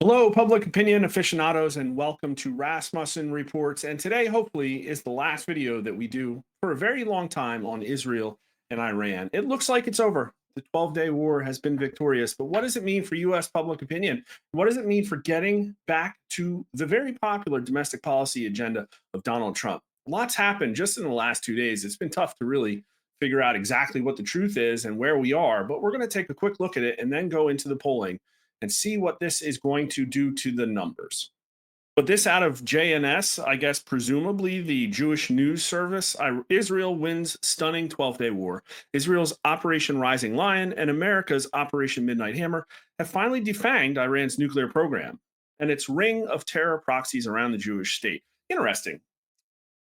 Hello, public opinion aficionados, and welcome to Rasmussen Reports. And today, hopefully, is the last video that we do for a very long time on Israel and Iran. It looks like it's over. The 12-day war has been victorious. But what does it mean for U.S. public opinion? What does it mean for getting back to the very popular domestic policy agenda of Donald Trump? Lots happened just in the last 2 days. It's been tough to really figure out exactly what the truth is and where we are. But we're going to take a quick look at it and then go into the polling and see what this is going to do to the numbers. But this out of JNS, I guess, presumably the Jewish news service. Israel wins stunning 12-day war. Israel's Operation Rising Lion and America's Operation Midnight Hammer have finally defanged Iran's nuclear program and its ring of terror proxies around the Jewish state. Interesting.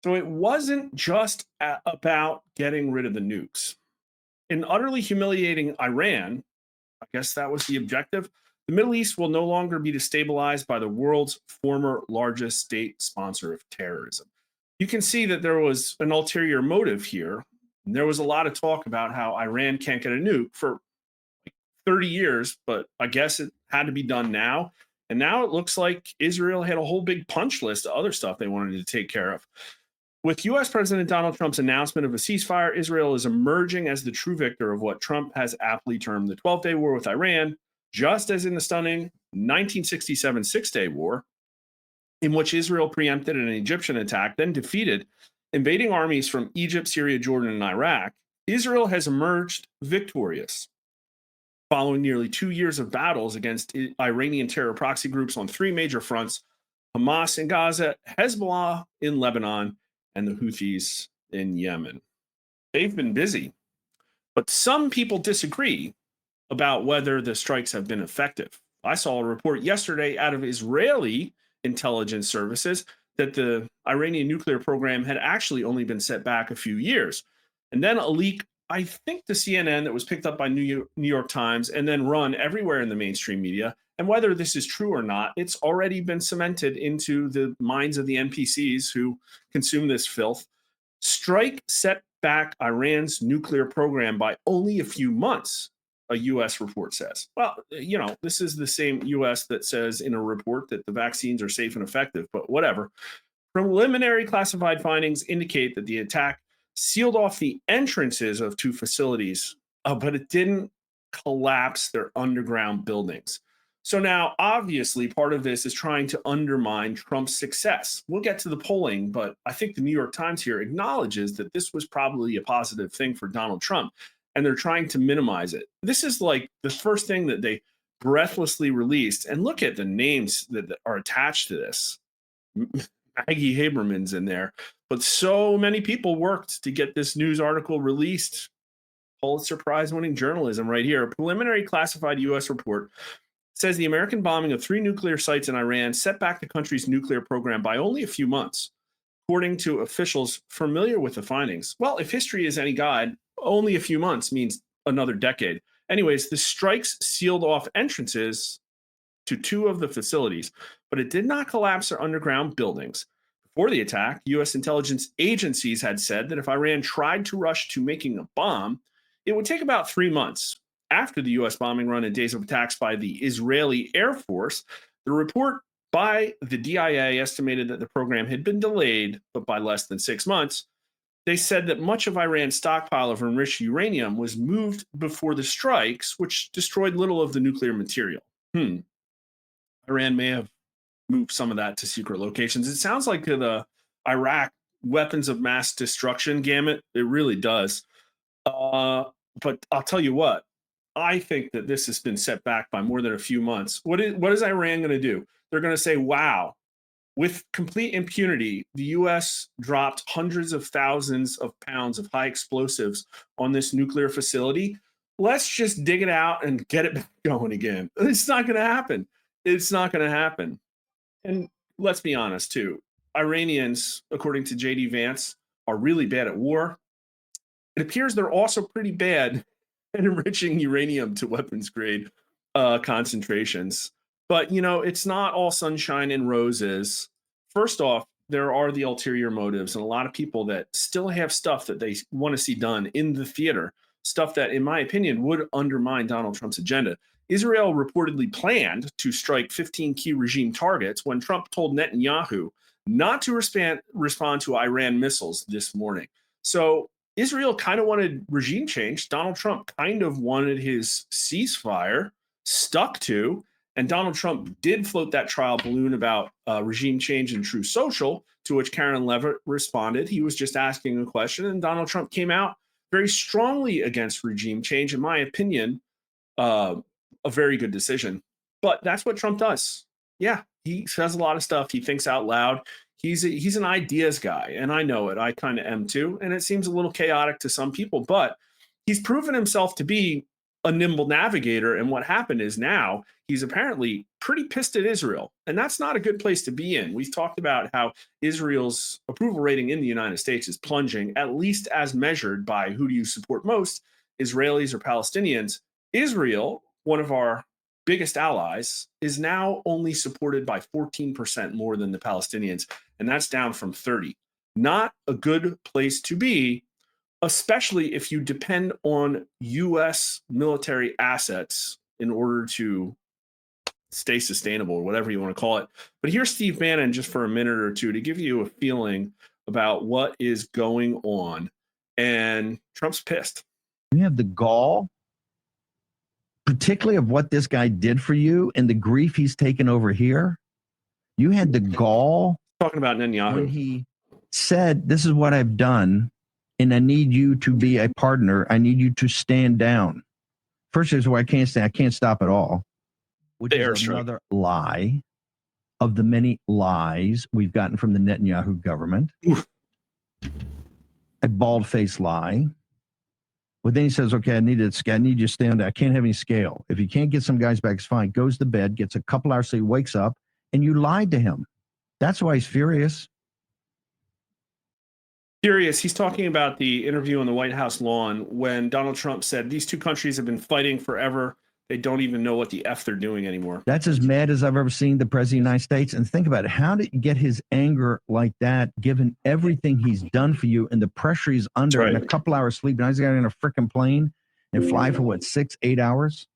So it wasn't just about getting rid of the nukes. In utterly humiliating Iran, I guess that was the objective. The Middle East will no longer be destabilized by the world's former largest state sponsor of terrorism. You can see that there was an ulterior motive here. There was a lot of talk about how Iran can't get a nuke for 30 years, but I guess it had to be done now. And now it looks like Israel had a whole big punch list of other stuff they wanted to take care of. With US President Donald Trump's announcement of a ceasefire, Israel is emerging as the true victor of what Trump has aptly termed the 12-day war with Iran, just as in the stunning 1967 Six-Day War, in which Israel preempted an Egyptian attack, then defeated invading armies from Egypt, Syria, Jordan, and Iraq. Israel has emerged victorious following nearly 2 years of battles against Iranian terror proxy groups on three major fronts: Hamas in Gaza, Hezbollah in Lebanon, and the Houthis in Yemen. They've been busy, but some people disagree about whether the strikes have been effective. I saw a report yesterday out of Israeli intelligence services that the Iranian nuclear program had actually only been set back a few years. And then a leak, I think to CNN, that was picked up by New York Times and then run everywhere in the mainstream media. And whether this is true or not, it's already been cemented into the minds of the NPCs who consume this filth. Strike set back Iran's nuclear program by only a few months, a U.S. report says. Well, this is the same U.S. that says in a report that the vaccines are safe and effective, but whatever. Preliminary classified findings indicate that the attack sealed off the entrances of two facilities, but it didn't collapse their underground buildings. So now, obviously, part of this is trying to undermine Trump's success. We'll get to the polling, but I think the New York Times here acknowledges that this was probably a positive thing for Donald Trump, and they're trying to minimize it. This is like the first thing that they breathlessly released. And look at the names that are attached to this. Maggie Haberman's in there. But so many people worked to get this news article released. Pulitzer Prize-winning journalism right here. A preliminary classified U.S. report says the American bombing of three nuclear sites in Iran set back the country's nuclear program by only a few months, according to officials familiar with the findings. Well, if history is any guide, only a few months means another decade. Anyways, the strikes sealed off entrances to two of the facilities, but it did not collapse their underground buildings. Before the attack, U.S. intelligence agencies had said that if Iran tried to rush to making a bomb, it would take about 3 months. After the U.S. bombing run and days of attacks by the Israeli Air Force, the report by the DIA estimated that the program had been delayed, but by less than 6 months. They said that much of Iran's stockpile of enriched uranium was moved before the strikes, which destroyed little of the nuclear material. Iran may have moved some of that to secret locations. It sounds like the Iraq weapons of mass destruction gamut. It really does. But I'll tell you what, I think that this has been set back by more than a few months. What is Iran going to do? They're going to say, wow, with complete impunity, the U.S. dropped hundreds of thousands of pounds of high explosives on this nuclear facility. Let's just dig it out and get it back going again. It's not going to happen. It's not going to happen. And let's be honest, too. Iranians, according to J.D. Vance, are really bad at war. It appears they're also pretty bad at enriching uranium to weapons grade concentrations. But, it's not all sunshine and roses. First off, there are the ulterior motives and a lot of people that still have stuff that they want to see done in the theater, stuff that, in my opinion, would undermine Donald Trump's agenda. Israel reportedly planned to strike 15 key regime targets when Trump told Netanyahu not to respond to Iran missiles this morning. So Israel kind of wanted regime change. Donald Trump kind of wanted his ceasefire stuck to. And Donald Trump did float that trial balloon about regime change and True Social, to which Karen Levitt responded. He was just asking a question, and Donald Trump came out very strongly against regime change. In my opinion, a very good decision. But that's what Trump does. Yeah, he says a lot of stuff. He thinks out loud. He's an ideas guy, and I know it. I kind of am too. And it seems a little chaotic to some people, but he's proven himself to be a nimble navigator. And what happened is now he's apparently pretty pissed at Israel. And that's not a good place to be in. We've talked about how Israel's approval rating in the United States is plunging, at least as measured by who do you support most, Israelis or Palestinians. Israel, one of our biggest allies, is now only supported by 14% more than the Palestinians. And that's down from 30. Not a good place to be, especially if you depend on U.S. military assets in order to stay sustainable, or whatever you want to call it. But here's Steve Bannon just for a minute or two to give you a feeling about what is going on. And Trump's pissed. You have the gall, particularly of what this guy did for you and the grief he's taken over here. You had the gall talking about Netanyahu when he said, "This is what I've done, and I need you to be a partner. I need you to stand down." First, is why I can't stand. I can't stop at all, which is another lie of the many lies we've gotten from the Netanyahu government. Oof. A bald-faced lie. But then he says, "Okay, I need you to stand down. I can't have any scale. If you can't get some guys back, it's fine." Goes to bed, gets a couple hours, so he wakes up, and you lied to him. That's why he's furious. Furious. He's talking about the interview on the White House lawn when Donald Trump said these two countries have been fighting forever. They don't even know what the F they're doing anymore. That's as mad as I've ever seen the president of the United States. And think about it. How did you get his anger like that, given everything he's done for you and the pressure he's under and a couple hours sleep? Now he's got in a freaking plane and fly for what, 6-8 hours?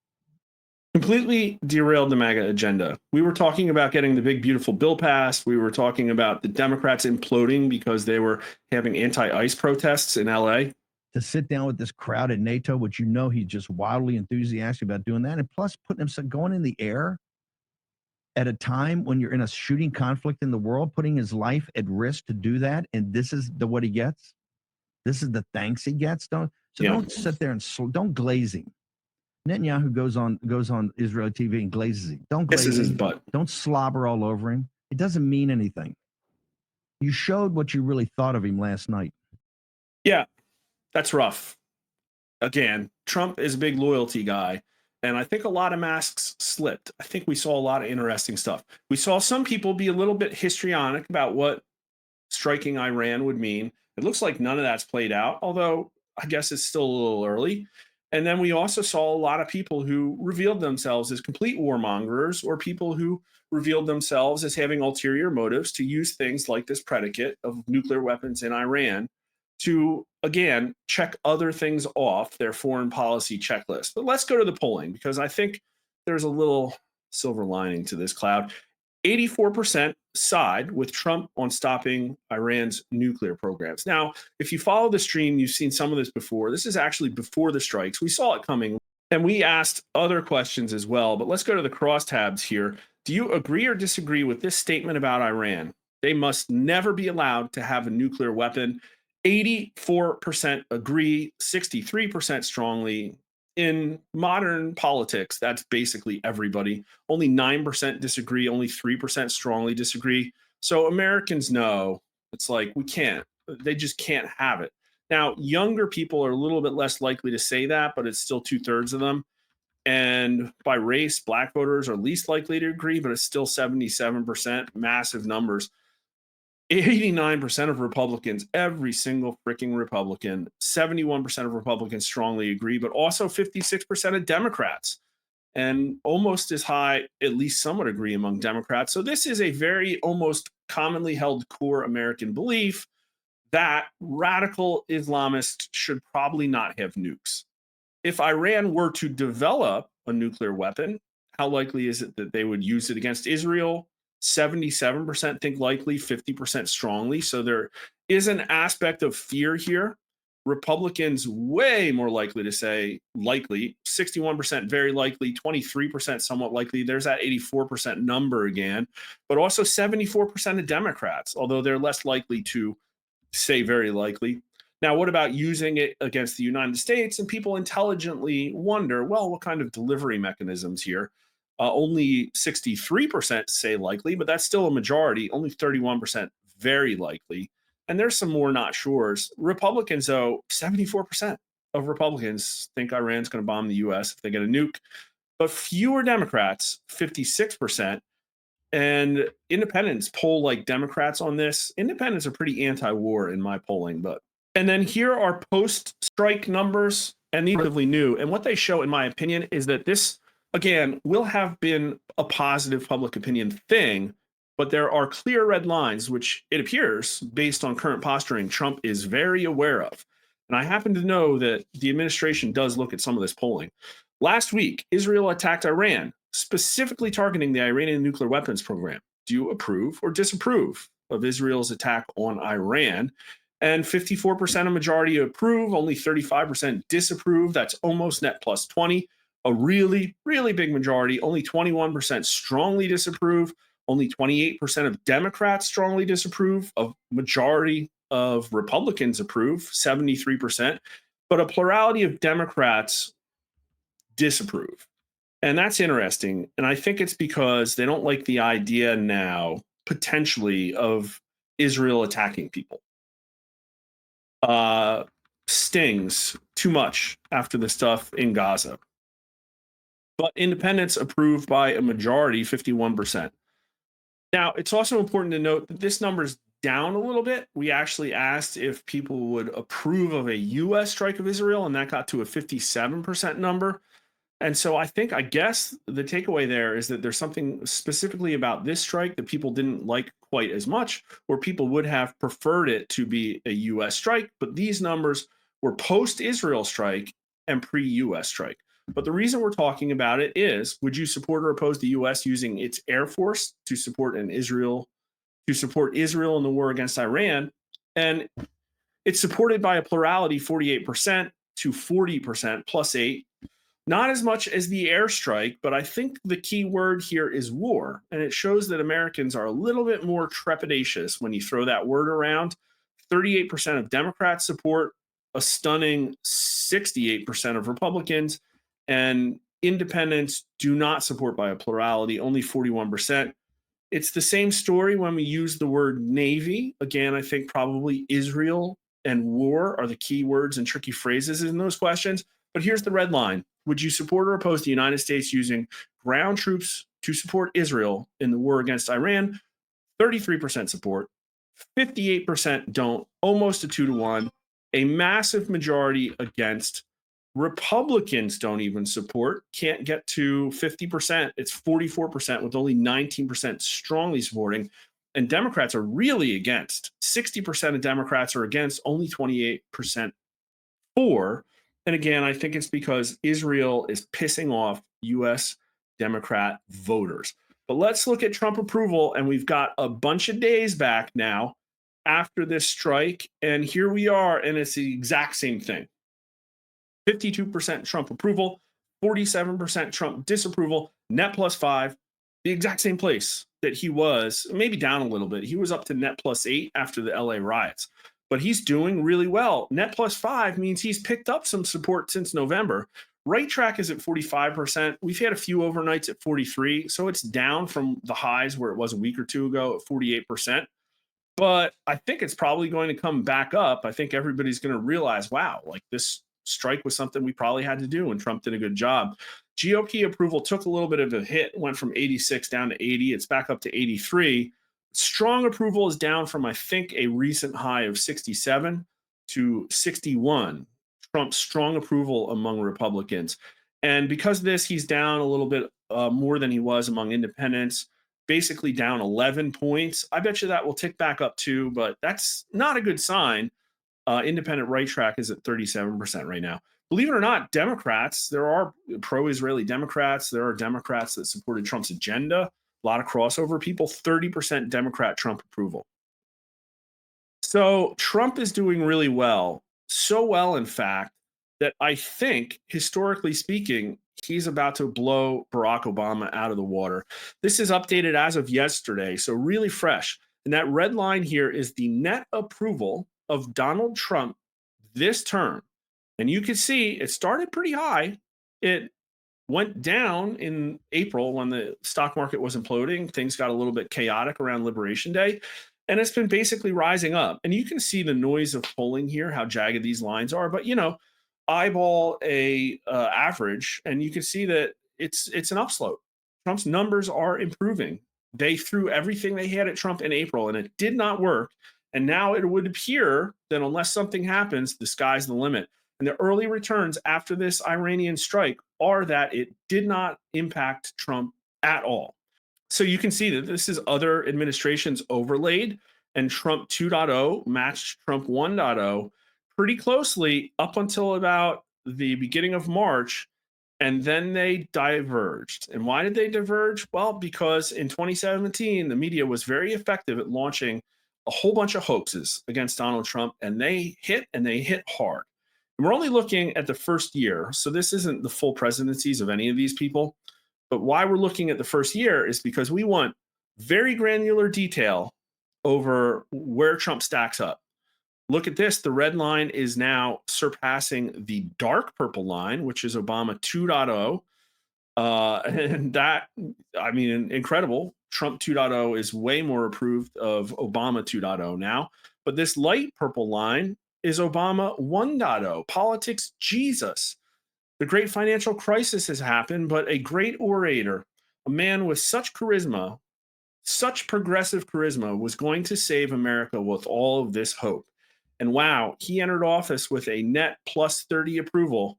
Completely derailed the MAGA agenda. We were talking about getting the big, beautiful bill passed. We were talking about the Democrats imploding because they were having anti-ICE protests in LA. To sit down with this crowd at NATO, which you know he's just wildly enthusiastic about doing that. And plus putting himself going in the air at a time when you're in a shooting conflict in the world, putting his life at risk to do that. And this is what he gets. This is the thanks he gets. Don't sit there and don't glaze him. Netanyahu goes on Israel TV and glazes him. Don't glaze his butt. Don't slobber all over him. It doesn't mean anything. You showed what you really thought of him last night. Yeah, that's rough. Again, Trump is a big loyalty guy, and I think a lot of masks slipped. I think we saw a lot of interesting stuff. We saw some people be a little bit histrionic about what striking Iran would mean. It looks like none of that's played out, although I guess it's still a little early. And then we also saw a lot of people who revealed themselves as complete warmongers, or people who revealed themselves as having ulterior motives to use things like this predicate of nuclear weapons in Iran to, again, check other things off their foreign policy checklist. But let's go to the polling, because I think there's a little silver lining to this cloud. 84% side with Trump on stopping Iran's nuclear programs. Now, if you follow the stream, you've seen some of this before. This is actually before the strikes. We saw it coming, and we asked other questions as well. But let's go to the crosstabs here. Do you agree or disagree with this statement about Iran? They must never be allowed to have a nuclear weapon. 84% agree, 63% strongly. In modern politics, that's basically everybody. Only 9% disagree, only 3% strongly disagree. So Americans know it's like they just can't have it. Now, younger people are a little bit less likely to say that, but it's still 2/3 of them. And by race, black voters are least likely to agree, but it's still 77%, massive numbers. 89% of Republicans, every single freaking Republican, 71% of Republicans strongly agree, but also 56% of Democrats, and almost as high, at least some would agree, among Democrats. So this is a very almost commonly held core American belief that radical Islamists should probably not have nukes. if Iran were to develop a nuclear weapon, how likely is it that they would use it against Israel? 77% think likely, 50% strongly. So there is an aspect of fear here. Republicans way more likely to say likely, 61% very likely, 23% somewhat likely. There's that 84% number again, but also 74% of Democrats, although they're less likely to say very likely. Now, what about using it against the United States? And people intelligently wonder, well, what kind of delivery mechanisms here? Only 63% say likely, but that's still a majority. Only 31% very likely. And there's some more not sures. Republicans, though, 74% of Republicans think Iran's going to bomb the US if they get a nuke, but fewer Democrats, 56%. And independents poll like Democrats on this. Independents are pretty anti-war in my polling, but and then here are post-strike numbers, and these are relatively new. And what they show, in my opinion, is that this again will have been a positive public opinion thing, but there are clear red lines, which it appears, based on current posturing, Trump is very aware of. And I happen to know that the administration does look at some of this polling. Last week, Israel attacked Iran, specifically targeting the Iranian nuclear weapons program. Do you approve or disapprove of Israel's attack on Iran? And 54% of majority approve, only 35% disapprove. That's almost net plus 20. A really, really big majority, only 21% strongly disapprove. Only 28% of Democrats strongly disapprove. A majority of Republicans approve, 73%. But a plurality of Democrats disapprove. And that's interesting. And I think it's because they don't like the idea now, potentially, of Israel attacking people. Stings too much after the stuff in Gaza. But independents approved by a majority, 51%. Now, it's also important to note that this number's down a little bit. We actually asked if people would approve of a U.S. strike of Israel, and that got to a 57% number. And so I guess the takeaway there is that there's something specifically about this strike that people didn't like quite as much, or people would have preferred it to be a U.S. strike. But these numbers were post-Israel strike and pre-U.S. strike. But the reason we're talking about it is, would you support or oppose the U.S. using its air force to support Israel in the war against Iran? And it's supported by a plurality, 48% to 40%, plus 8. Not as much as the airstrike, but I think the key word here is war. And it shows that Americans are a little bit more trepidatious when you throw that word around. 38% of Democrats support, a stunning 68% of Republicans, and independents do not support by a plurality, only 41%. It's the same story when we use the word Navy. Again, I think probably Israel and war are the key words and tricky phrases in those questions. But here's the red line. Would you support or oppose the United States using ground troops to support Israel in the war against Iran? 33% support, 58% don't, almost a 2-to-1. A massive majority against. Republicans don't even support, can't get to 50%. It's 44%, with only 19% strongly supporting. And Democrats are really against. 60% of Democrats are against, only 28% for. And again, I think it's because Israel is pissing off U.S. Democrat voters. But let's look at Trump approval, and we've got a bunch of days back now after this strike, and here we are, and it's the exact same thing. 52% Trump approval, 47% Trump disapproval, net plus 5, the exact same place that he was, maybe down a little bit. He was up to net plus 8 after the LA riots, but he's doing really well. Net plus 5 means he's picked up some support since November. Right track is at 45%. We've had a few overnights at 43, so it's down from the highs where it was a week or two ago at 48%. But I think it's probably going to come back up. I think everybody's going to realize, wow, like this strike was something we probably had to do, and Trump did a good job. GOP approval took a little bit of a hit, went from 86 down to 80. It's back up to 83. Strong approval is down from, I think, a recent high of 67 to 61. Trump's strong approval among Republicans. And because of this, he's down a little bit more than he was among independents, basically down 11 points. I bet you that will tick back up too, but that's not a good sign. Independent right track is at 37% right now. believe it or not, Democrats, there are pro-Israeli Democrats, there are Democrats that supported Trump's agenda, a lot of crossover people, 30% Democrat Trump approval. So Trump is doing really well, so well, in fact, that I think, historically speaking, he's about to blow Barack Obama out of the water. This is updated as of yesterday, so really fresh. And that red line here is the net approval of Donald Trump this term. And you can see it started pretty high. It went down in April when the stock market was imploding. Things got a little bit chaotic around Liberation Day. And it's been basically rising up. And you can see the noise of polling here, how jagged these lines are. But, eyeball a average, and you can see that it's an upslope. Trump's numbers are improving. They threw everything they had at Trump in April, and it did not work. And now it would appear that unless something happens, the sky's the limit. And the early returns after this Iranian strike are that it did not impact Trump at all. So you can see that this is other administrations overlaid, and Trump 2.0 matched Trump 1.0 pretty closely up until about the beginning of March. And then they diverged. And why did they diverge? Well, because in 2017, the media was very effective at launching a whole bunch of hoaxes against Donald Trump, and they hit hard. And we're only looking at the first year. So this isn't the full presidencies of any of these people. But why we're looking at the first year is because we want very granular detail over where Trump stacks up. Look at this. The red line is now surpassing the dark purple line, which is Obama 2.0. And that, I mean, incredible. Trump 2.0 is way more approved of Obama 2.0 now. But this light purple line is Obama 1.0. Politics Jesus. The great financial crisis has happened, but a great orator, a man with such charisma, such progressive charisma, was going to save America with all of this hope. And wow, he entered office with a net plus 30 approval.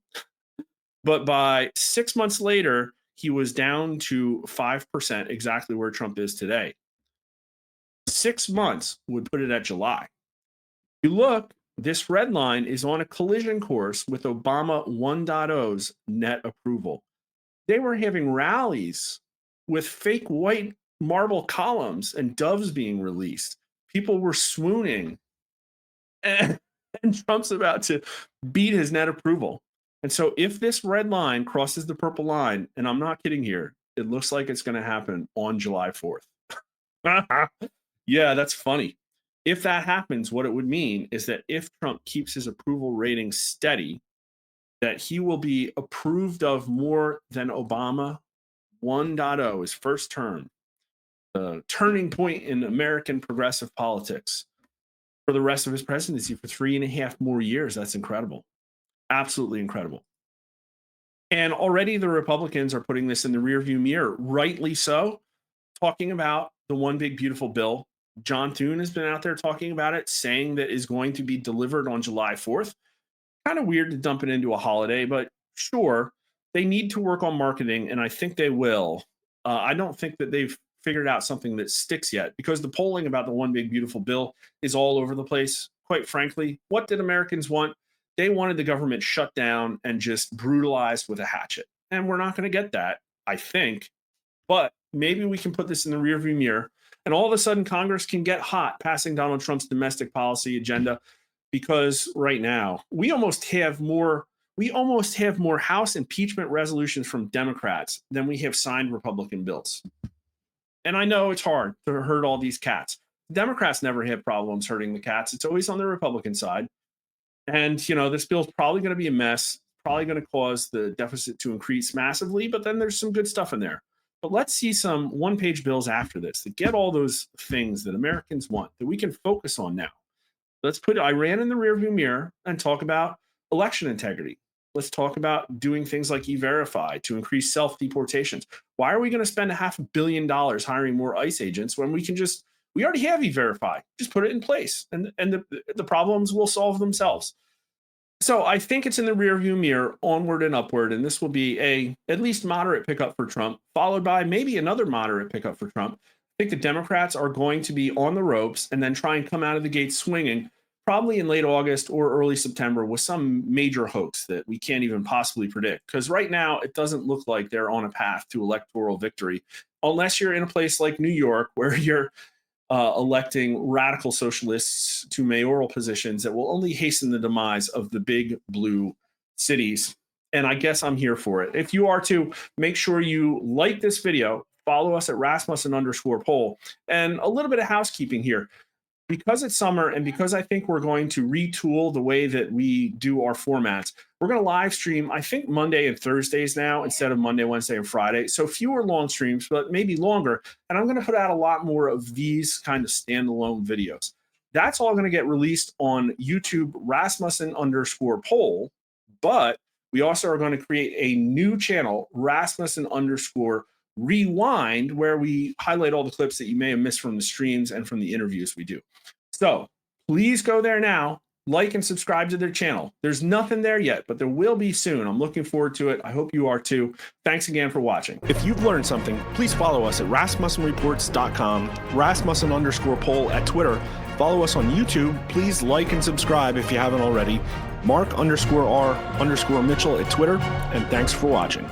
But by 6 months later, he was down to 5%, exactly where Trump is today. 6 months would put it at July. You look, this red line is on a collision course with Obama 1.0's net approval. They were having rallies with fake white marble columns and doves being released. People were swooning. And Trump's about to beat his net approval. And so if this red line crosses the purple line, and I'm not kidding here, it looks like it's going to happen on July 4th. Yeah, that's funny. If that happens, what it would mean is that if Trump keeps his approval rating steady, that he will be approved of more than Obama 1.0, his first term, the turning point in American progressive politics for the rest of his presidency for 3.5 more years. That's incredible. Absolutely incredible. And already the Republicans are putting this in the rearview mirror, rightly so, talking about the one big beautiful bill. John Thune has been out there talking about it, saying that is going to be delivered on July 4th. Kind of weird to dump it into a holiday, but sure, they need to work on marketing, and I think they will. I don't think that they've figured out something that sticks yet, because the polling about the one big beautiful bill is all over the place. Quite frankly, what did Americans want? They wanted the government shut down and just brutalized with a hatchet. And we're not going to get that, I think. But maybe we can put this in the rearview mirror, and all of a sudden Congress can get hot passing Donald Trump's domestic policy agenda, because right now we almost have more House impeachment resolutions from Democrats than we have signed Republican bills. And I know it's hard to herd all these cats. Democrats never have problems herding the cats. It's always on the Republican side. And, this bill's probably going to be a mess, probably going to cause the deficit to increase massively, but then there's some good stuff in there. But let's see some one-page bills after this that get all those things that Americans want, that we can focus on now. Let's put Iran in the rearview mirror and talk about election integrity. Let's talk about doing things like E-Verify to increase self-deportations. Why are we going to spend $500 million hiring more ICE agents when we already have E-Verify? Just put it in place, and the problems will solve themselves. So I think it's in the rearview mirror, onward and upward, and this will be a at least moderate pickup for Trump, followed by maybe another moderate pickup for Trump. I think the Democrats are going to be on the ropes and then try and come out of the gate swinging. probably in late August or early September with some major hoax that we can't even possibly predict. Because right now, it doesn't look like they're on a path to electoral victory, unless you're in a place like New York, where you're electing radical socialists to mayoral positions that will only hasten the demise of the big blue cities. And I guess I'm here for it. If you are too, make sure you like this video, follow us at Rasmussen_poll, and a little bit of housekeeping here. Because it's summer and because I think we're going to retool the way that we do our formats, we're going to live stream, I think, Monday and Thursdays now instead of Monday, Wednesday, and Friday. So fewer long streams, but maybe longer. And I'm going to put out a lot more of these kind of standalone videos. That's all going to get released on YouTube, Rasmussen_poll. But we also are going to create a new channel, Rasmussen_rewind, where we highlight all the clips that you may have missed from the streams and from the interviews we do. So please go there now, like and subscribe to their channel. There's nothing there yet, but there will be soon. I'm looking forward to it. I hope you are too. Thanks again for watching. If you've learned something, please follow us at RasmussenReports.com, Rasmussen_poll at Twitter. Follow us on YouTube. Please like and subscribe if you haven't already. Mark_R_Mitchell at Twitter. And thanks for watching.